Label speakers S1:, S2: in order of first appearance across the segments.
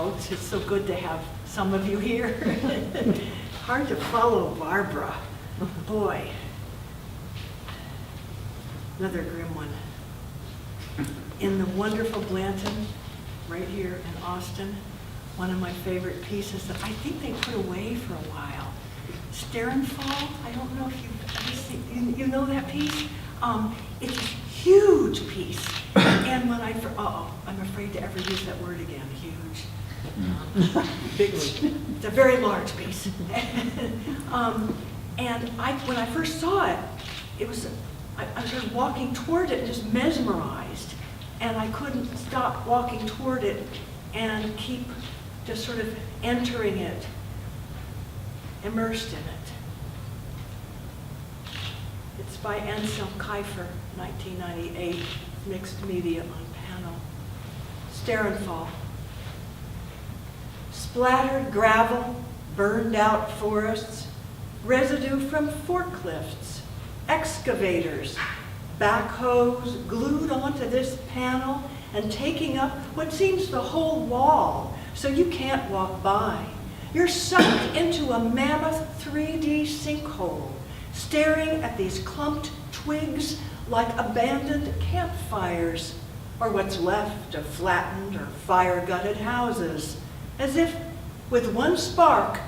S1: out. It's so good to have some of you here. Hard to follow Barbara. Boy. Another grim one. In the wonderful Blanton, right here in Austin, one of my favorite pieces that I think they put away for a while. Starenfall, I don't know if you've ever seen, you know that piece? It's a huge piece. And when I'm afraid to ever use that word again, huge. Big, it's a very large piece. And when I first saw it, I started walking toward it and just mesmerized. And I couldn't stop walking toward it and keep just sort of entering it, immersed in it. It's by Anselm Kiefer, 1998, mixed media on panel. Starenfall. Splattered gravel, burned out forests, residue from forklifts, excavators, backhoes glued onto this panel and taking up what seems the whole wall, so you can't walk by. You're sucked into a mammoth 3D sinkhole, staring at these clumped twigs like abandoned campfires, or what's left of flattened or fire-gutted houses, as if with one spark,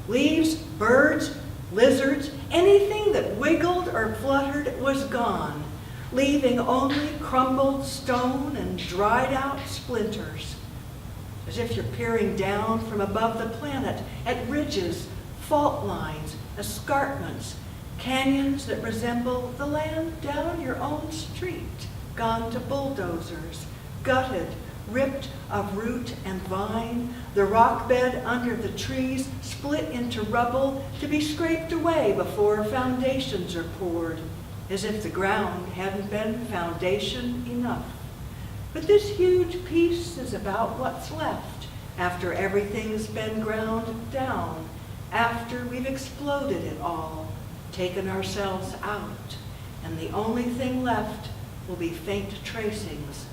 S1: leaves, birds, lizards, anything that wiggled or fluttered was gone, leaving only crumbled stone and dried out splinters. As if you're peering down from above the planet at ridges, fault lines, escarpments, canyons that resemble the land down your own street, gone to bulldozers, gutted, ripped of root and vine, the rock bed under the trees split into rubble to be scraped away before foundations are poured, as if the ground hadn't been foundation enough. But this huge piece is about what's left after everything's been ground down, after we've exploded it all, taken ourselves out, and the only thing left will be faint tracings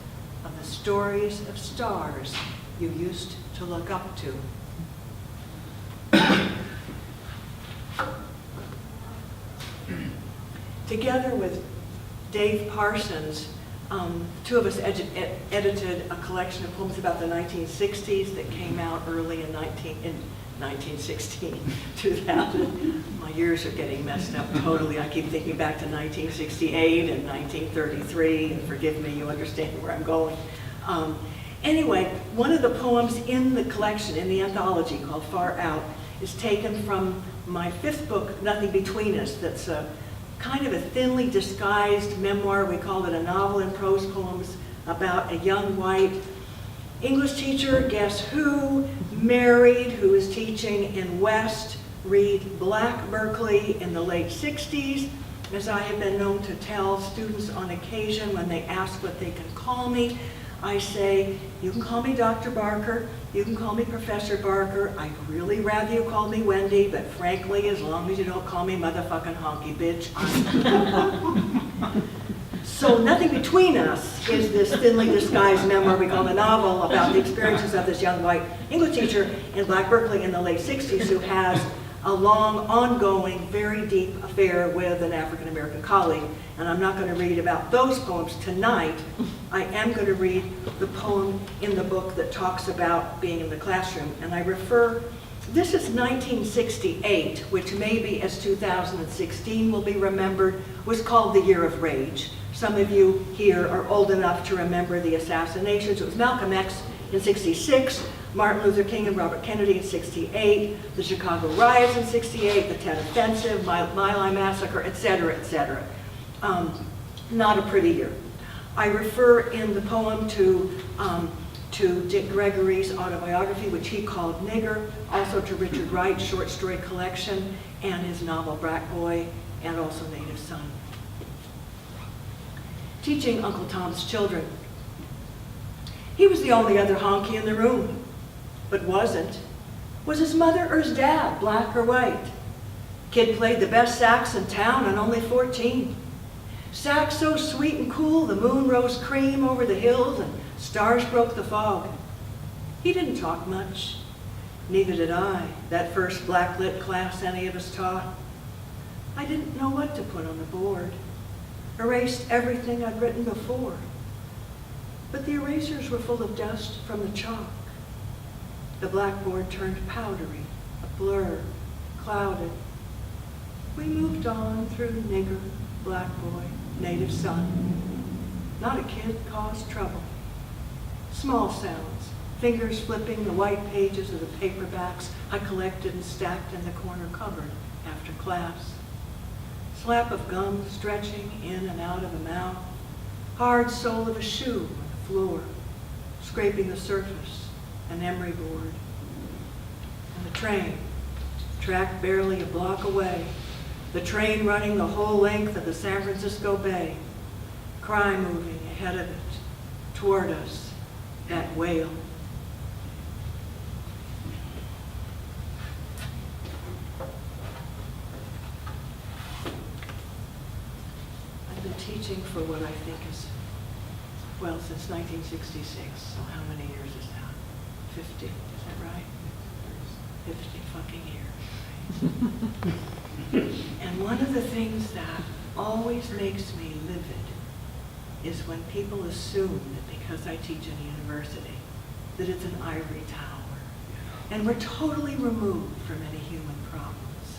S1: of the stories of stars you used to look up to. Together with Dave Parsons, two of us edited a collection of poems about the 1960s that came out early in 1916, 2000. My years are getting messed up totally. I keep thinking back to 1968 and 1933, and forgive me, you understand where I'm going. Anyway, one of the poems in the collection, in the anthology called Far Out, is taken from my fifth book, Nothing Between Us, that's a kind of a thinly disguised memoir. We call it a novel in prose poems about a young white English teacher, guess who, married, who is teaching in West, read Black Berkeley in the late 60s, as I have been known to tell students on occasion when they ask what they can call me. I say, you can call me Dr. Barker, you can call me Professor Barker, I'd really rather you call me Wendy, but frankly, as long as you don't call me motherfucking honky bitch, I'm So Nothing Between Us is this thinly disguised memoir we call a novel about the experiences of this young white English teacher in Black Berkeley in the late 60s who has a long, ongoing, very deep affair with an African-American colleague. And I'm not going to read about those poems tonight. I am going to read the poem in the book that talks about being in the classroom. And I refer, this is 1968, which maybe as 2016 will be remembered, was called the Year of Rage. Some of you here are old enough to remember the assassinations. It was Malcolm X in 66, Martin Luther King and Robert Kennedy in 68, the Chicago riots in 68, the Tet Offensive, My Lai Massacre, et cetera, et cetera. Not a pretty year. I refer in the poem to Dick Gregory's autobiography, which he called Nigger, also to Richard Wright's short story collection, and his novel Black Boy, and also Native Son. Teaching Uncle Tom's Children. He was the only other honky in the room, but wasn't. Was his mother or his dad, black or white? Kid played the best sax in town and only 14. Sax so sweet and cool, the moon rose cream over the hills and stars broke the fog. He didn't talk much. Neither did I, that first black-lit class any of us taught. I didn't know what to put on the board. Erased everything I'd written before. But the erasers were full of dust from the chalk. The blackboard turned powdery, a blur, clouded. We moved on through nigger, black boy, native son. Not a kid caused trouble. Small sounds, fingers flipping the white pages of the paperbacks I collected and stacked in the corner cupboard after class. Slap of gum stretching in and out of the mouth, hard sole of a shoe on the floor, scraping the surface, an emery board. And the train, track barely a block away, the train running the whole length of the San Francisco Bay, cry moving ahead of it, toward us, that wail. I've been teaching for what I think is, well, since 1966, so how many years is that? 50, is that right? 50 fucking years. And one of the things that always makes me livid is when people assume that because I teach in a university, that it's an ivory tower. And we're totally removed from any human problems.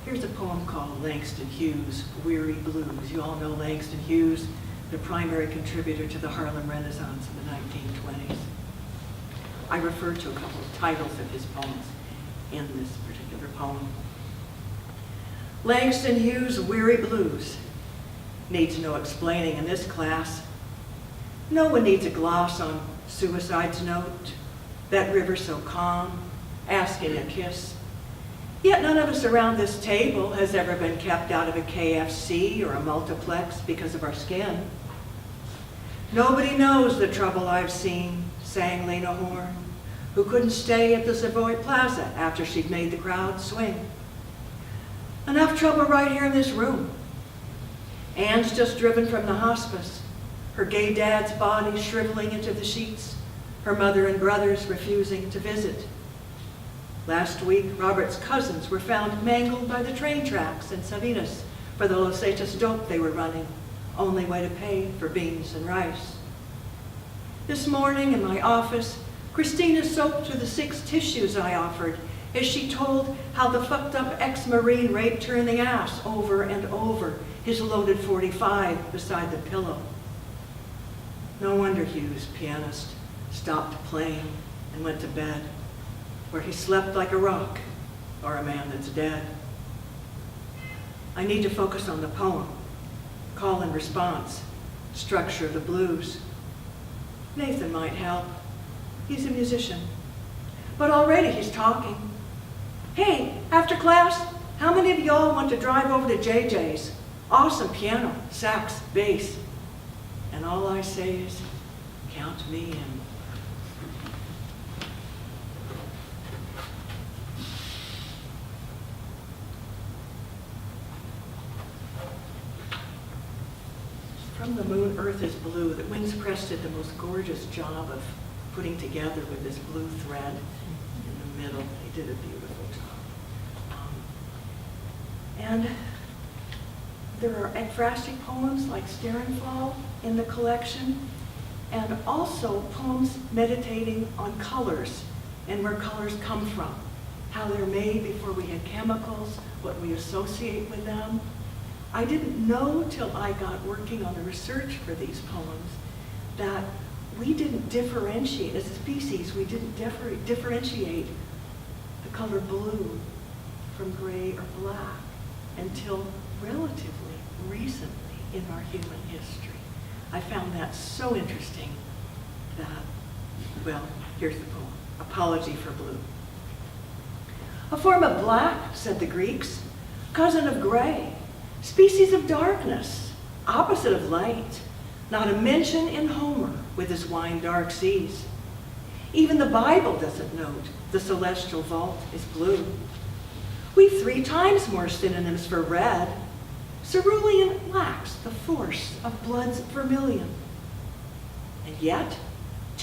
S1: Here's a poem called Langston Hughes' Weary Blues. You all know Langston Hughes, the primary contributor to the Harlem Renaissance in the 1920s. I refer to a couple of titles of his poems in this particular poem. Langston Hughes' Weary Blues. Needs no explaining in this class. No one needs a gloss on suicide's note, that river so calm, asking a kiss. Yet none of us around this table has ever been kept out of a KFC or a multiplex because of our skin. Nobody knows the trouble I've seen, sang Lena Horne, who couldn't stay at the Savoy Plaza after she'd made the crowd swing. Enough trouble right here in this room. Anne's just driven from the hospice, her gay dad's body shriveling into the sheets, her mother and brothers refusing to visit. Last week, Robert's cousins were found mangled by the train tracks in Savinas for the Los Hechos dope they were running, only way to pay for beans and rice. This morning in my office, Christina soaked through the 6 tissues I offered as she told how the fucked up ex-Marine raped her in the ass over and over, his loaded .45 beside the pillow. No wonder Hughes, pianist, stopped playing and went to bed, where he slept like a rock or a man that's dead. I need to focus on the poem, call and response, structure of the blues. Nathan might help. He's a musician. But already he's talking. Hey, after class, how many of y'all want to drive over to JJ's? Awesome piano, sax, bass. And all I say is, count me in. From the moon, earth is blue. The Winds Crest did the most gorgeous job of putting together with this blue thread in the middle. They did a beautiful job. And there are ekphrastic poems like Starenfall in the collection, and also poems meditating on colors and where colors come from, how they're made before we had chemicals, what we associate with them. I didn't know till I got working on the research for these poems that we didn't differentiate, as a species, we didn't differentiate the color blue from gray or black until relatively recently in our human history. I found that so interesting that, well, here's the poem, Apology for Blue. A form of black, said the Greeks, cousin of gray, species of darkness, opposite of light, not a mention in Homer with his wine-dark seas. Even the Bible doesn't note the celestial vault is blue. We've 3 times more synonyms for red. Cerulean lacks the force of blood's vermilion. And yet,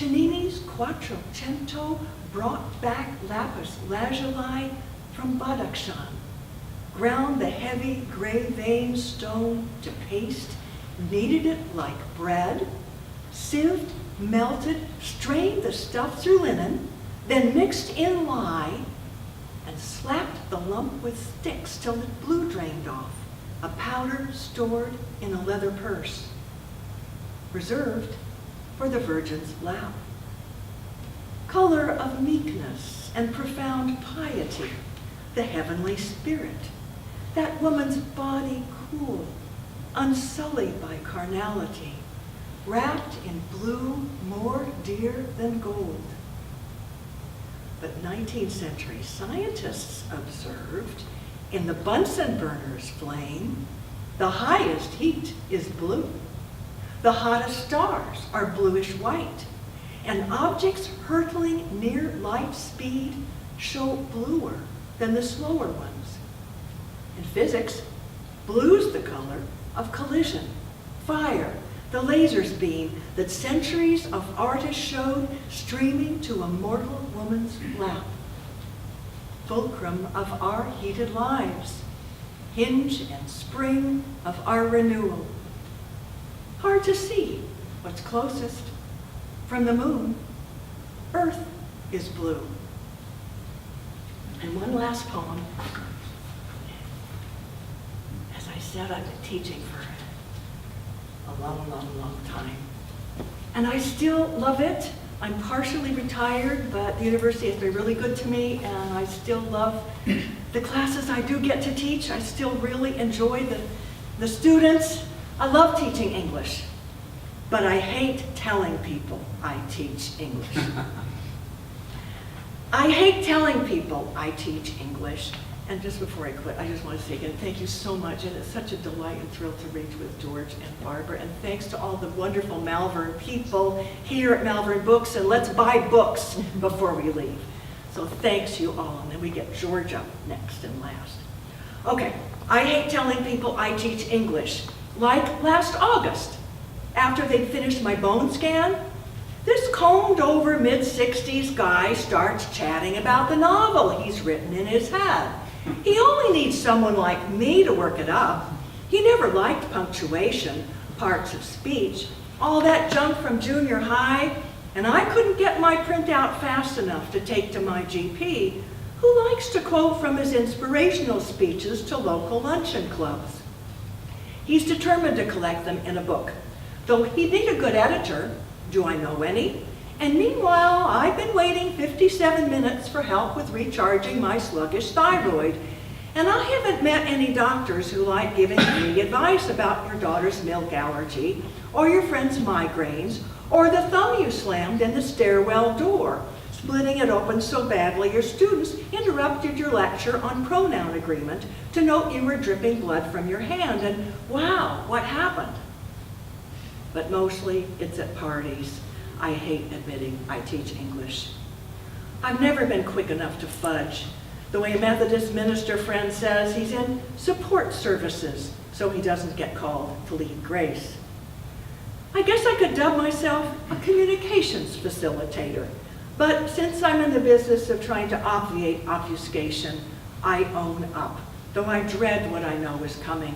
S1: Cennini's Quattrocento brought back lapis lazuli from Badakhshan, ground the heavy gray veined stone to paste, kneaded it like bread, sieved, melted, strained the stuff through linen, then mixed in lye, and slapped the lump with sticks till the glue drained off, a powder stored in a leather purse, reserved for the Virgin's lap. Color of meekness and profound piety, the heavenly spirit, that woman's body cool, unsullied by carnality, wrapped in blue more dear than gold. But 19th century scientists observed, in the Bunsen burner's flame, the highest heat is blue. The hottest stars are bluish white, and objects hurtling near light speed show bluer than the slower ones. In physics, blue's the color of collision, fire, the laser's beam that centuries of artists showed streaming to a mortal woman's lap. Fulcrum of our heated lives, hinge and spring of our renewal. Hard to see what's closest. From the moon, Earth is blue. And one last poem. As I said, I've been teaching for a long, long, long time. And I still love it. I'm partially retired, but the university has been really good to me, and I still love the classes I do get to teach. I still really enjoy the students. I love teaching English, but I hate telling people I teach English. I hate telling people I teach English. And just before I quit, I just want to say again, thank you so much. And it's such a delight and thrill to read with George and Barbara. And thanks to all the wonderful Malvern people here at Malvern Books. And let's buy books before we leave. So thanks you all. And then we get George up next and last. Okay, I hate telling people I teach English. Like last August, after they'd finished my bone scan, this combed over mid-60s guy starts chatting about the novel he's written in his head. He only needs someone like me to work it up. He never liked punctuation, parts of speech, all that junk from junior high, and I couldn't get my printout fast enough to take to my GP, who likes to quote from his inspirational speeches to local luncheon clubs. He's determined to collect them in a book, though he'd need a good editor. Do I know any? And meanwhile, I've been waiting 57 minutes for help with recharging my sluggish thyroid. And I haven't met any doctors who like giving me advice about your daughter's milk allergy, or your friend's migraines, or the thumb you slammed in the stairwell door, splitting it open so badly your students interrupted your lecture on pronoun agreement to note you were dripping blood from your hand. And wow, what happened? But mostly it's at parties. I hate admitting I teach English. I've never been quick enough to fudge. The way a Methodist minister friend says, he's in support services, so he doesn't get called to lead grace. I guess I could dub myself a communications facilitator, but since I'm in the business of trying to obviate obfuscation, I own up, though I dread what I know is coming.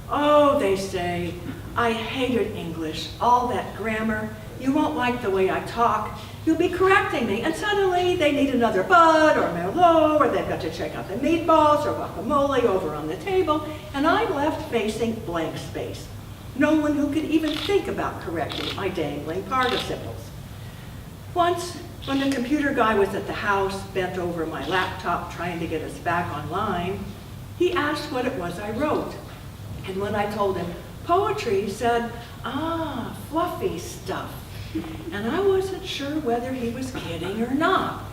S1: Oh, they say, I hated English, all that grammar. You won't like the way I talk. You'll be correcting me, and suddenly they need another bud or merlot, or they've got to check out the meatballs or guacamole over on the table, and I'm left facing blank space. No one who could even think about correcting my dangling participles. Once, when the computer guy was at the house, bent over my laptop trying to get us back online, he asked what it was I wrote. And when I told him poetry, he said, "Ah, fluffy stuff." And I wasn't sure whether he was kidding or not.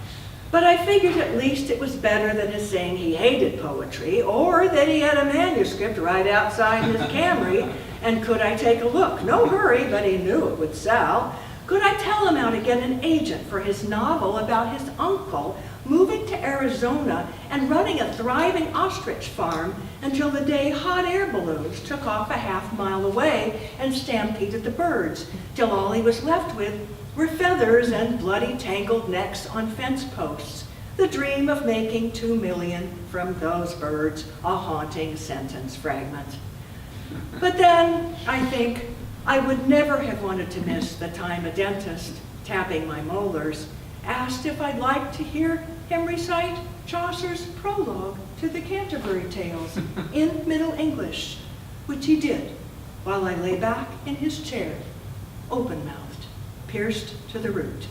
S1: But I figured at least it was better than his saying he hated poetry, or that he had a manuscript right outside his Camry, and could I take a look? No hurry, but he knew it would sell. Could I tell him how to get an agent for his novel about his uncle moving to Arizona and running a thriving ostrich farm until the day hot air balloons took off a half-mile away and stampeded the birds, till all he was left with were feathers and bloody tangled necks on fence posts, the dream of making 2 million from those birds, a haunting sentence fragment. But then, I think, I would never have wanted to miss the time a dentist, tapping my molars, asked if I'd like to hear him recite Chaucer's prologue to the Canterbury Tales in Middle English, which he did while I lay back in his chair, open-mouthed, pierced to the root.